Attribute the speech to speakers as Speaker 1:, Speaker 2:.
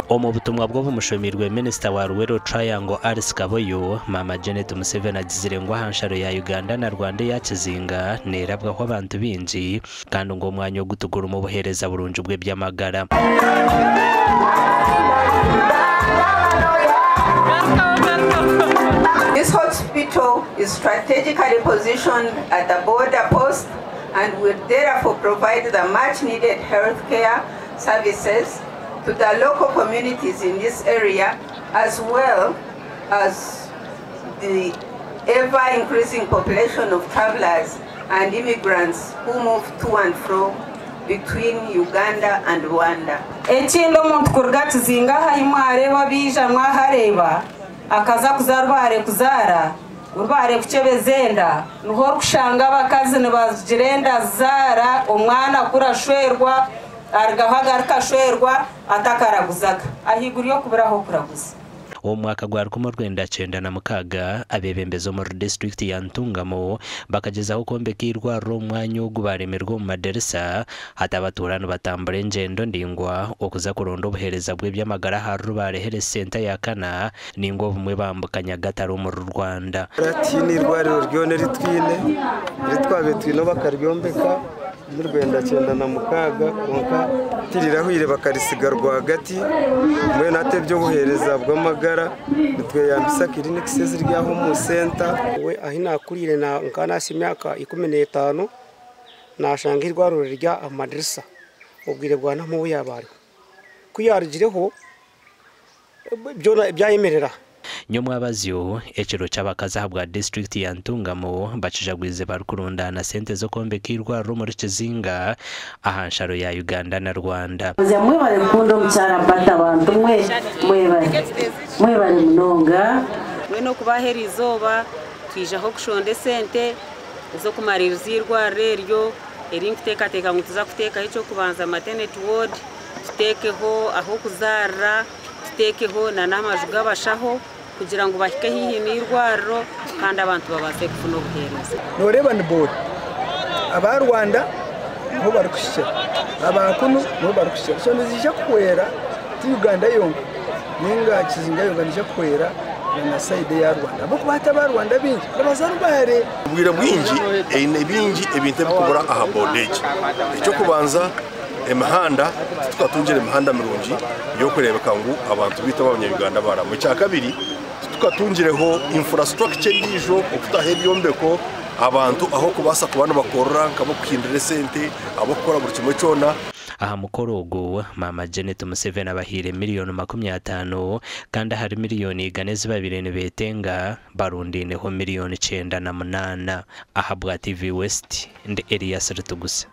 Speaker 1: Omu butumwa bwo bumushomirwe Minisita wa Ruwero Triangle Alice Kaboyo, Mama Janet Museveni agizire ngo ahansharo ya Uganda na Rwanda ya Kizinga nerabwaho abantu binji kandi ngo umwanya wo gutugura mu buhereza burunju bwe by'amagara.
Speaker 2: This hospital is strategically positioned at the border post and will therefore provide the much needed healthcare services to the local communities in this area, as well as the ever-increasing population of travelers and immigrants who move to and fro between Uganda and Rwanda.
Speaker 3: Echindo muntu kurga Kizinga hayimwareba bija mwahareba akaza kuzarware kuzara urware kuchebezenda nuho kushanga abakazi nibazirenda zara omwana kurashwerwa argahagarika shwerwa atakaraguzaga ahiguriyo kubiraho kuraguza.
Speaker 1: Umwaka gwa 1996 abebembezo mu district ya Ntungamo bakagezaho kombekirwa romwanyo gubaremerwa mu maderesa hatabaturano batambure ngendo ndingwa okuza kuronda obuhereza bwe by'amagara haru barehere center ya kana ningo bumwe bambukanya gataro mu Rwanda.
Speaker 4: Ratini rwariro ryone ritwine ritwabe twino bakaryombeka mu Rwanda 96 konka tirirahwire bakarisigarwa hagati mwe nate byo buhereza bw'amagara nitwe yambisa clinic sezi ryaho mu center we ahina kurire na nkanasi myaka 15 nashangirwa rurya amadirisa ubwire bwana mu yabari kuyarigireho byo byayemerera.
Speaker 1: Nyuma abazyo ekiro cy'abakaza habwa district ya Ntungamo bacishagwize barukurundana sente zo kombekirwa rumuri Kizinga ahansharo ya Uganda na Rwanda.
Speaker 5: Mwe bari kundo mchara bata abantu mwe bari mnonga
Speaker 3: mwe no kubahera izoba twijaho kushonde sente zo kumarizirwa reryo eringi teka ngo tuza kuteka icyo kubanza maternity ward tutekeho aho kuzara tutekeho na namajuga bashaho kugira ngo bahike hihi n'irwaro kandi abantu babaze kuno buhereza.
Speaker 4: Noreba ni board aba Rwanda ho barukushye abakunu no barukushye so nizije kwera ti Uganda yongo ninga Kizinga yonga nije kwera na side ya Rwanda abo kubata ba Rwanda bingi bazarubare
Speaker 6: ubwira bwinji bingi ebinte bikubura aha bodeje icyo kubanza emahanda tukatungire imihanda mirungi yo kurebeka ngo abantu bita abanyarwanda bara mu cya kabiri tukatungireho infrastructure ndijo okutahe byombeko abantu aho kubasa kubana bakorora nkabo kwindire sente abo gukora buri kimwe cyona.
Speaker 1: Aha mukorogo Mama Janet Museveni abahire miliyoni 50 kandi hari miliyoni 42 betenga barundineho miliyoni 98 ahabwa TV West ndi Elias Rutugusa.